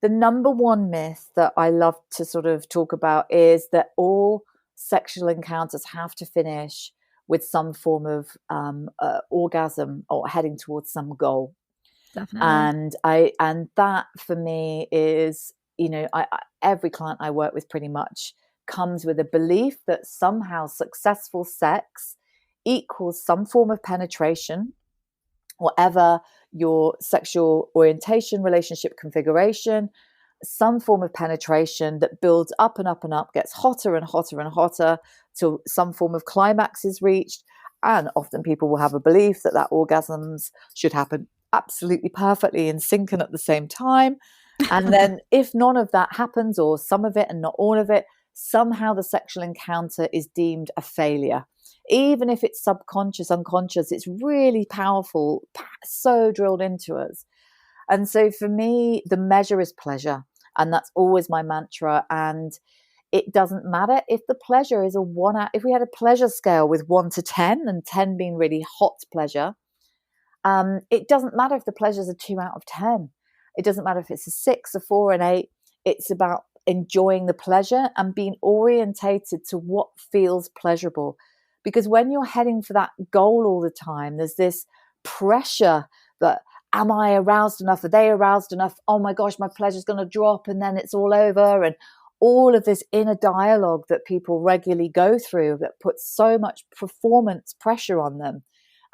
the number one myth that I love to sort of talk about is that all sexual encounters have to finish with some form of orgasm or heading towards some goal. Definitely. And that for me is, every client I work with pretty much comes with a belief that somehow successful sex equals some form of penetration, whatever your sexual orientation, relationship configuration, some form of penetration that builds up and up and up, gets hotter and hotter and hotter till some form of climax is reached. And often people will have a belief that orgasms should happen absolutely perfectly in sync and at the same time. And then if none of that happens, or some of it and not all of it, somehow the sexual encounter is deemed a failure. Even if it's subconscious, unconscious, it's really powerful, so drilled into us. And so for me, the measure is pleasure. And that's always my mantra. And it doesn't matter if the pleasure is a 1 out. If we had a pleasure scale with 1 to 10, and 10 being really hot pleasure, it doesn't matter if the pleasure is a 2 out of 10. It doesn't matter if it's a 6, a 4, an 8. It's about enjoying the pleasure and being orientated to what feels pleasurable. Because when you're heading for that goal all the time, there's this pressure that, am I aroused enough? Are they aroused enough? Oh my gosh, my pleasure's going to drop and then it's all over. And all of this inner dialogue that people regularly go through that puts so much performance pressure on them.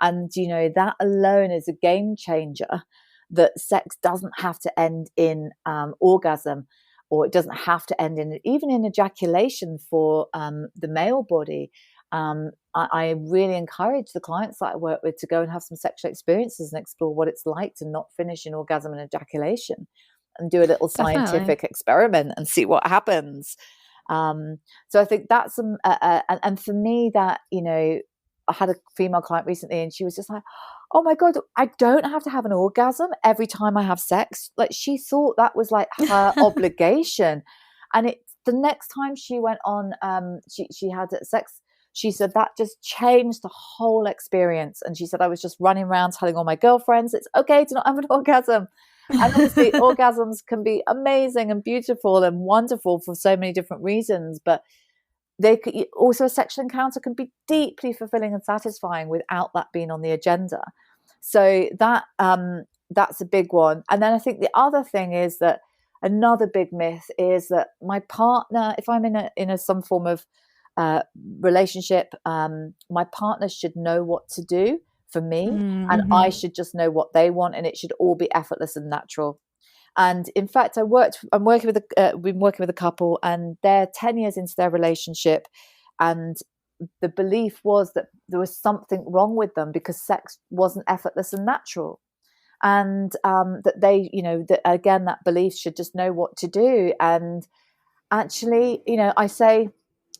And, that alone is a game changer, that sex doesn't have to end in orgasm, or it doesn't have to end in even in ejaculation for the male body. I really encourage the clients that I work with to go and have some sexual experiences and explore what it's like to not finish in orgasm and ejaculation, and do a little scientific experiment and see what happens. So I think that's and for me that, I had a female client recently and she was just like, oh my God, I don't have to have an orgasm every time I have sex. Like, she thought that was like her obligation. And the next time she went on, she had sex, she said that just changed the whole experience. And she said, I was just running around telling all my girlfriends, it's okay to not have an orgasm. And obviously orgasms can be amazing and beautiful and wonderful for so many different reasons, but they could also, a sexual encounter can be deeply fulfilling and satisfying without that being on the agenda. So that's a big one. And then I think the other thing is that another big myth is that my partner, if I'm in some form of relationship, my partner should know what to do for me, and I should just know what they want, and it should all be effortless and natural. And in fact, we've been working with a couple, and they're 10 years into their relationship, and the belief was that there was something wrong with them because sex wasn't effortless and natural. And that they, that again, that belief should just know what to do. And actually, I say,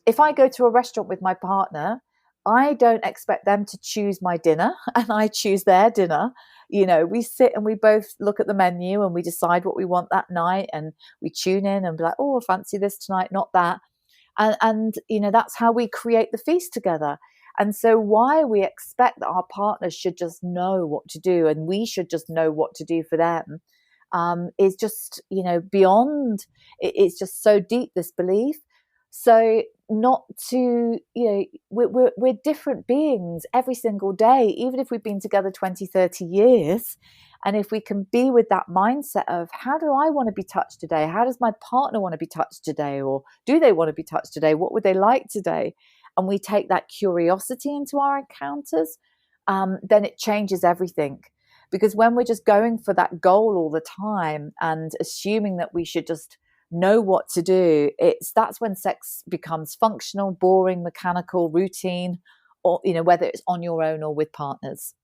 if I go to a restaurant with my partner, I don't expect them to choose my dinner and I choose their dinner. We sit and we both look at the menu and we decide what we want that night, and we tune in and be like, oh, I fancy this tonight, not that. And that's how we create the feast together. And so why we expect that our partners should just know what to do and we should just know what to do for them is just, beyond, it's just so deep, this belief. So not to, we're different beings every single day, even if we've been together 20, 30 years. And if we can be with that mindset of, how do I want to be touched today? How does my partner want to be touched today? Or do they want to be touched today? What would they like today? And we take that curiosity into our encounters, then it changes everything. Because when we're just going for that goal all the time and assuming that we should just know what to do, that's when sex becomes functional, boring, mechanical, routine, or whether it's on your own or with partners.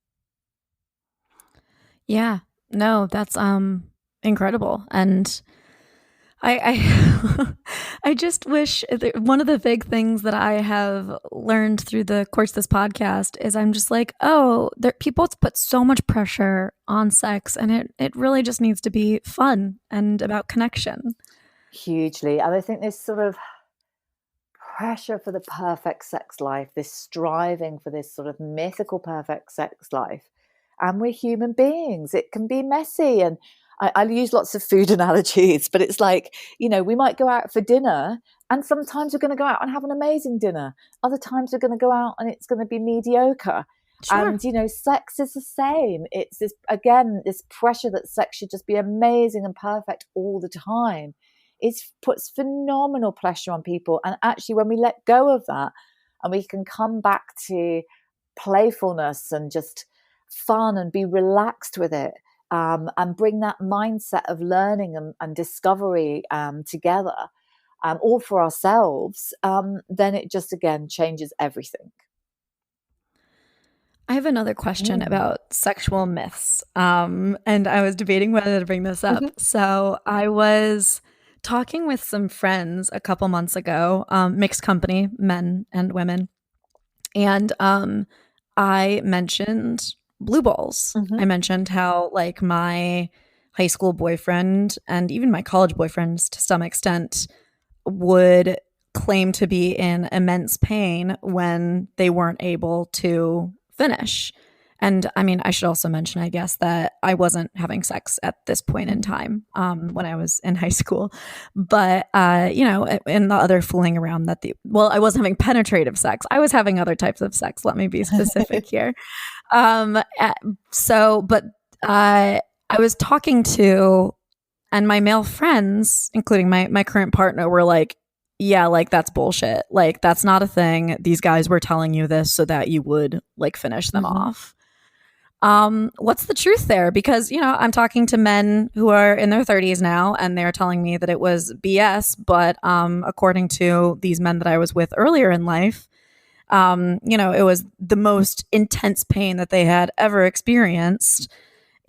Yeah, no, that's incredible. And I I just wish one of the big things that I have learned through the course of this podcast is I'm just like, people put so much pressure on sex, and it really just needs to be fun and about connection. Hugely. And I think this sort of pressure for the perfect sex life, this striving for this sort of mythical perfect sex life. And we're human beings. It can be messy. And I use lots of food analogies, but it's like, we might go out for dinner, and sometimes we're going to go out and have an amazing dinner. Other times we're going to go out and it's going to be mediocre. Sure. And, sex is the same. It's this pressure that sex should just be amazing and perfect all the time. It puts phenomenal pressure on people. And actually, when we let go of that and we can come back to playfulness and just fun and be relaxed with it, and bring that mindset of learning and discovery together, all for ourselves, then it just, again, changes everything. I have another question about sexual myths, and I was debating whether to bring this up. So I was talking with some friends a couple months ago, mixed company, men and women, and I mentioned blue balls. I mentioned how, like, my high school boyfriend and even my college boyfriends to some extent would claim to be in immense pain when they weren't able to finish. And I mean, I should also mention, I guess, that I wasn't having sex at this point in time when I was in high school. But, in the other fooling around I wasn't having penetrative sex. I was having other types of sex. Let me be specific here. I was talking to, and my male friends, including my current partner, were like, yeah, like, that's bullshit. Like, that's not a thing. These guys were telling you this so that you would, like, finish them off. What's the truth there? Because, I'm talking to men who are in their 30s now, and they're telling me that it was BS. But according to these men that I was with earlier in life, it was the most intense pain that they had ever experienced.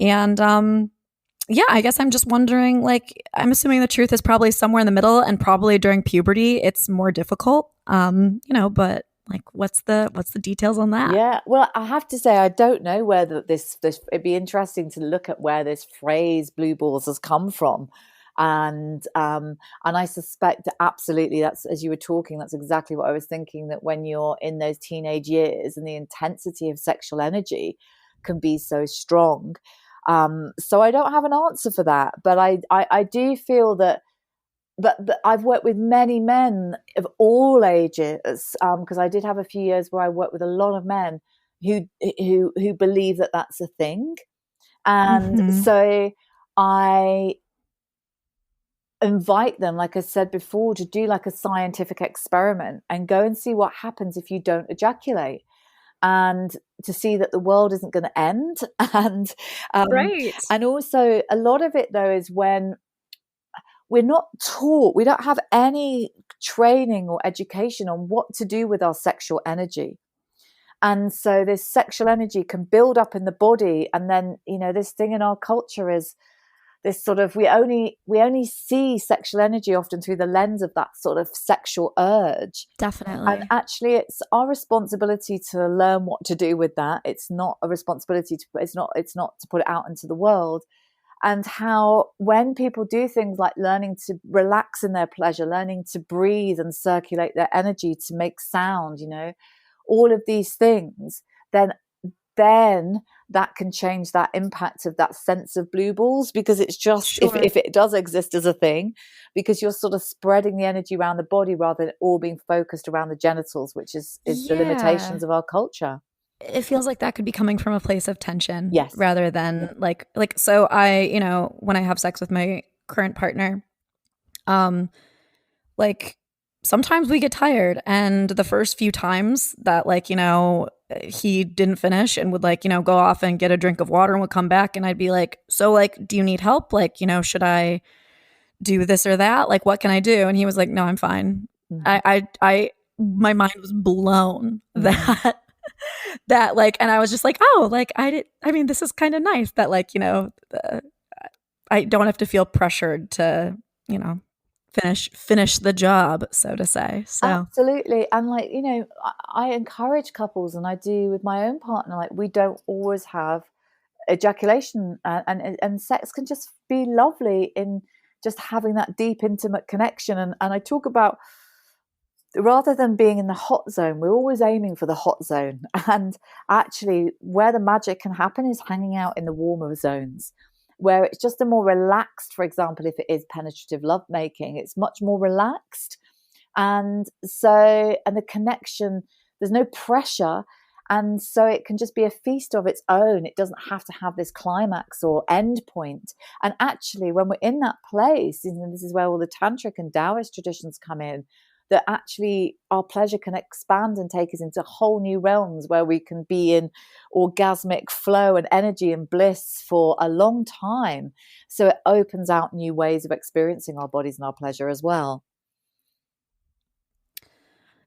And I guess I'm just wondering, like, I'm assuming the truth is probably somewhere in the middle, and probably during puberty it's more difficult. But like, what's the details on that? Yeah, well, I have to say, I don't know where this it'd be interesting to look at where this phrase blue balls has come from. And I suspect that absolutely, that's, as you were talking, that's exactly what I was thinking, that when you're in those teenage years and the intensity of sexual energy can be so strong. So I don't have an answer for that, but I do feel that. But I've worked with many men of all ages, because I did have a few years where I worked with a lot of men who believe that that's a thing, and so I invite them, like I said before, to do like a scientific experiment and go and see what happens if you don't ejaculate, and to see that the world isn't going to end. And right. And also, a lot of it though is when we're not taught, we don't have any training or education on what to do with our sexual energy. And so this sexual energy can build up in the body, and then, this thing in our culture is this sort of, we only see sexual energy often through the lens of that sort of sexual urge. Definitely. And actually, it's our responsibility to learn what to do with that. It's not a responsibility it's not to put it out into the world. And how, when people do things like learning to relax in their pleasure, learning to breathe and circulate their energy to make sound, all of these things, then then that can change that impact of that sense of blue balls, because it's just, Sure. if it does exist as a thing, because you're sort of spreading the energy around the body rather than all being focused around the genitals, which is the limitations of our culture. It feels like that could be coming from a place of tension, Yes. rather than like so I, when I have sex with my current partner, like sometimes we get tired, and the first few times that he didn't finish and would go off and get a drink of water and would come back, and I'd be like, so do you need help? Should I do this or that? What can I do? And he was like, no, I'm fine. I my mind was blown that and I was just like, oh, this is kind of nice that I don't have to feel pressured to, finish the job, so to say. So absolutely. And I encourage couples, and I do with my own partner, we don't always have ejaculation, and sex can just be lovely in just having that deep, intimate connection. And I talk about, rather than being in the hot zone, we're always aiming for the hot zone. And actually, where the magic can happen is hanging out in the warmer zones, where it's just a more relaxed, for example, if it is penetrative lovemaking, it's much more relaxed. And the connection, there's no pressure. And so it can just be a feast of its own. It doesn't have to have this climax or end point. And actually, when we're in that place, and this is where all the tantric and Taoist traditions come in, that actually our pleasure can expand and take us into whole new realms where we can be in orgasmic flow and energy and bliss for a long time. So it opens out new ways of experiencing our bodies and our pleasure as well.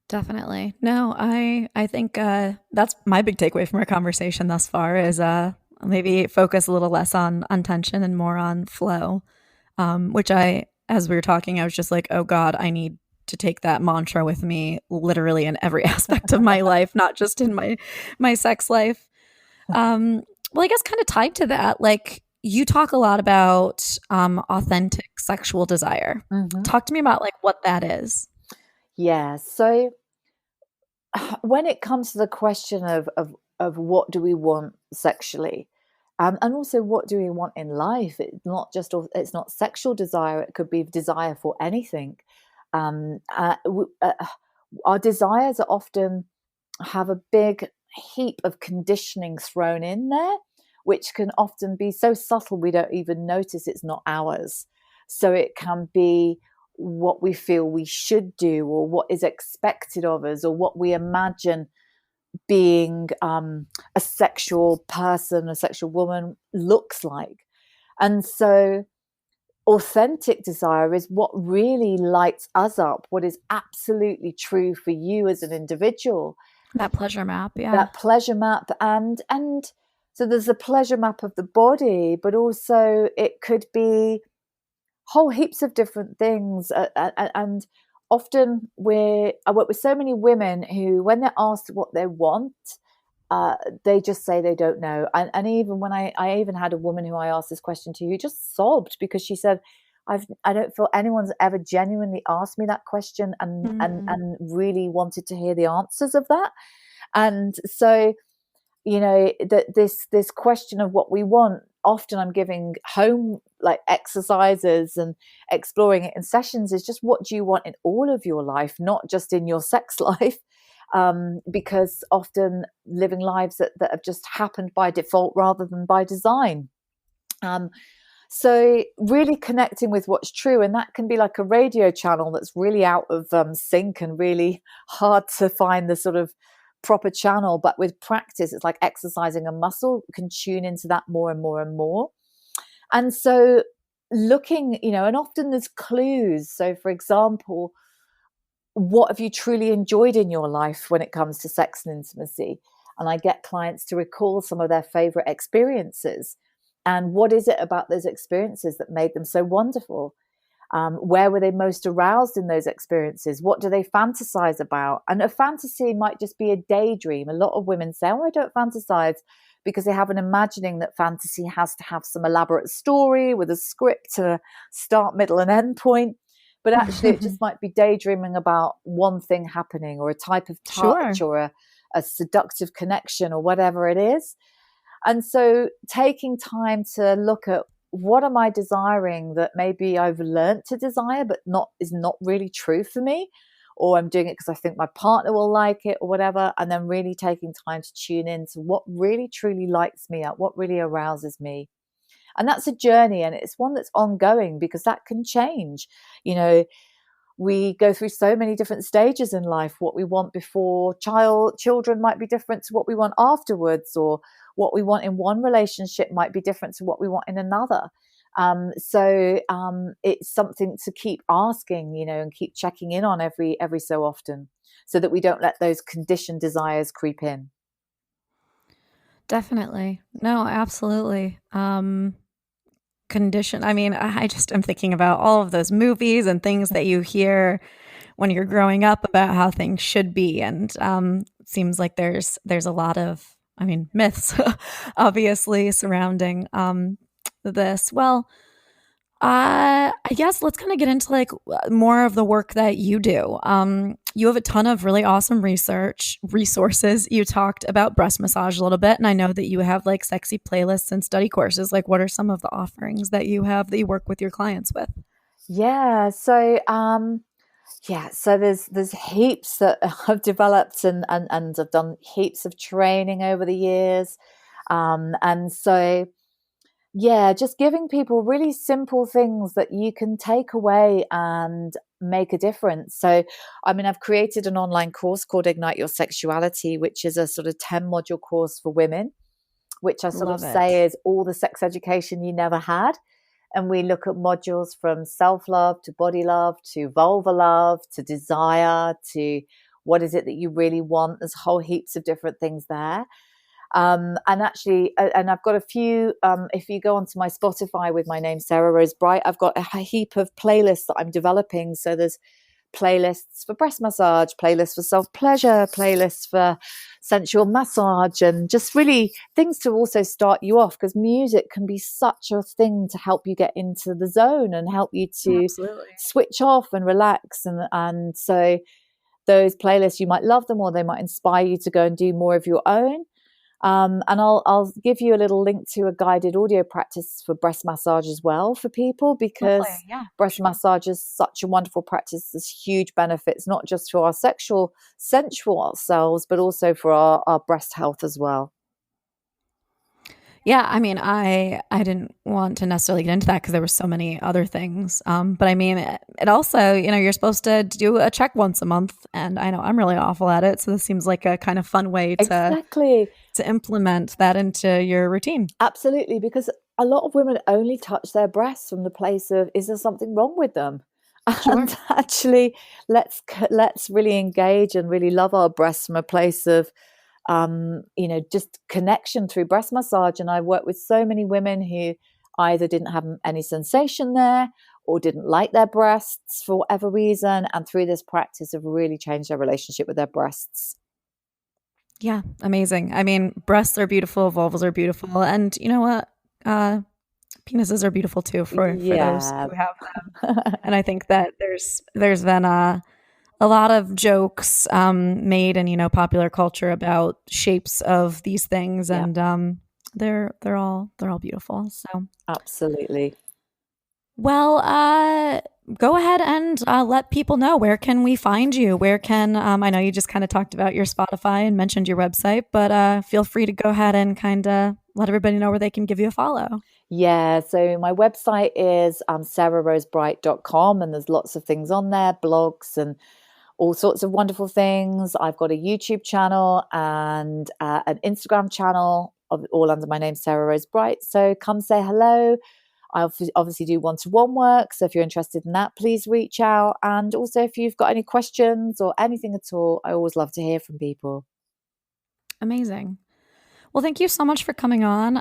Definitely. No, I think that's my big takeaway from our conversation thus far is maybe focus a little less on tension and more on flow, which as we were talking, I was just like, oh God, I need to take that mantra with me literally in every aspect of my life, not just in my sex life. Well, I guess kind of tied to that, you talk a lot about authentic sexual desire. Mm-hmm. Talk to me about what that is. Yeah. So when it comes to the question of what do we want sexually, and also what do we want in life, it's not sexual desire. It could be desire for anything. Our desires are often have a big heap of conditioning thrown in there, which can often be so subtle we don't even notice it's not ours. So it can be what we feel we should do, or what is expected of us, or what we imagine being a sexual person, a sexual woman looks like. And so authentic desire is what really lights us up, what is absolutely true for you as an individual. That pleasure map, yeah. That pleasure map. And so there's the pleasure map of the body, but also it could be whole heaps of different things. And often I work with so many women who, when they're asked what they want, they just say they don't know. And even when I even had a woman who I asked this question to, who just sobbed because she said, I don't feel anyone's ever genuinely asked me that question and really wanted to hear the answers of that. And so, that this question of what we want, often I'm giving home exercises and exploring it in sessions, is just what do you want in all of your life, not just in your sex life. Because often living lives that have just happened by default rather than by design. So really connecting with what's true, and that can be like a radio channel that's really out of sync and really hard to find the sort of proper channel. But with practice, it's like exercising a muscle, you can tune into that more and more and more. And so looking, and often there's clues. So for example, what have you truly enjoyed in your life when it comes to sex and intimacy? And I get clients to recall some of their favorite experiences. And what is it about those experiences that made them so wonderful? Where were they most aroused in those experiences? What do they fantasize about? And a fantasy might just be a daydream. A lot of women say, oh, I don't fantasize, because they have an imagining that fantasy has to have some elaborate story with a script and a start, middle, and end point. but actually it just might be daydreaming about one thing happening, or a type of touch, Sure. or a seductive connection, or whatever it is. And so taking time to look at, what am I desiring that maybe I've learned to desire but is not really true for me, or I'm doing it because I think my partner will like it, or whatever. And then really taking time to tune in to what really truly lights me up, what really arouses me. And that's a journey, and it's one that's ongoing, because that can change. We go through so many different stages in life. What we want before children might be different to what we want afterwards, or what we want in one relationship might be different to what we want in another. So it's something to keep asking, and keep checking in on every so often, so that we don't let those conditioned desires creep in. Definitely. No, absolutely. Condition. I mean, I just am thinking about all of those movies and things that you hear when you're growing up about how things should be. And it seems like there's a lot of, myths, obviously, surrounding this. Well, I guess let's kind of get into like more of the work that you do. You have a ton of really awesome resources. You talked about breast massage a little bit, and I know that you have like sexy playlists and study courses. Like, what are some of the offerings that you have that you work with your clients with? Yeah. So so there's heaps that I've developed, and I've done heaps of training over the years. And so just giving people really simple things that you can take away and make a difference. So, I've created an online course called Ignite Your Sexuality, which is a sort of 10-module course for women, which I sort of say is all the sex education you never had. And we look at modules from self-love to body love to vulva love to desire to what is it that you really want. There's whole heaps of different things there. And I've got a few, if you go onto my Spotify with my name, Sarah Rose Bright, I've got a heap of playlists that I'm developing. So there's playlists for breast massage, playlists for self-pleasure, playlists for sensual massage, and just really things to also start you off, because music can be such a thing to help you get into the zone and help you to switch off and relax. And so those playlists, you might love them, or they might inspire you to go and do more of your own. And I'll give you a little link to a guided audio practice for breast massage as well for people, because breast massage is such a wonderful practice. There's huge benefits, not just for our sensual selves, but also for our breast health as well. Yeah, I didn't want to necessarily get into that because there were so many other things. But it also, you're supposed to do a check once a month, and I know I'm really awful at it. So this seems like a kind of fun way to implement that into your routine. Absolutely, because a lot of women only touch their breasts from the place of, is there something wrong with them? Sure. And actually, let's really engage and really love our breasts from a place of just connection through breast massage. And I work with so many women who either didn't have any sensation there, or didn't like their breasts for whatever reason, and through this practice have really changed their relationship with their breasts. Yeah, amazing. Breasts are beautiful, vulvas are beautiful, and you know what? Penises are beautiful too for those who have them. And I think that there's been a lot of jokes made in popular culture about shapes of these things, and they're all beautiful. So absolutely. Well, go ahead and let people know, where can we find you? Where can I know you just kind of talked about your Spotify and mentioned your website, but feel free to go ahead and kind of let everybody know where they can give you a follow. Yeah, so my website is sarahrosebright.com, and there's lots of things on there, blogs and all sorts of wonderful things. I've got a YouTube channel and an Instagram channel, all under my name, Sarah Rose Bright. So come say hello. I obviously do one-to-one work, so if you're interested in that, please reach out. And also, if you've got any questions or anything at all, I always love to hear from people. Amazing. Well, thank you so much for coming on.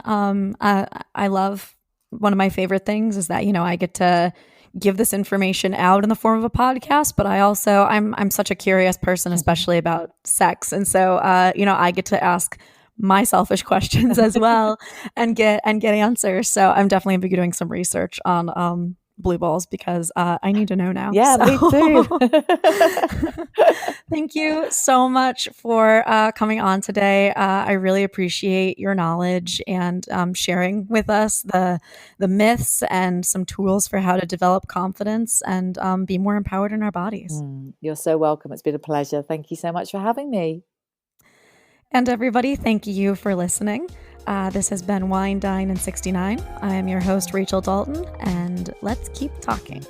I love, one of my favorite things is that, I get to give this information out in the form of a podcast, but I'm such a curious person, especially about sex. And so, I get to ask my selfish questions as well and get answers. So I'm definitely going to be doing some research on blue balls because I need to know now. Yeah, me too. Thank you so much for coming on today. I really appreciate your knowledge and sharing with us the myths and some tools for how to develop confidence and be more empowered in our bodies. You're so welcome. It's been a pleasure. Thank you so much for having me. And everybody, thank you for listening. This has been Wine, Dine, and 69. I am your host, Rachel Dalton, and let's keep talking.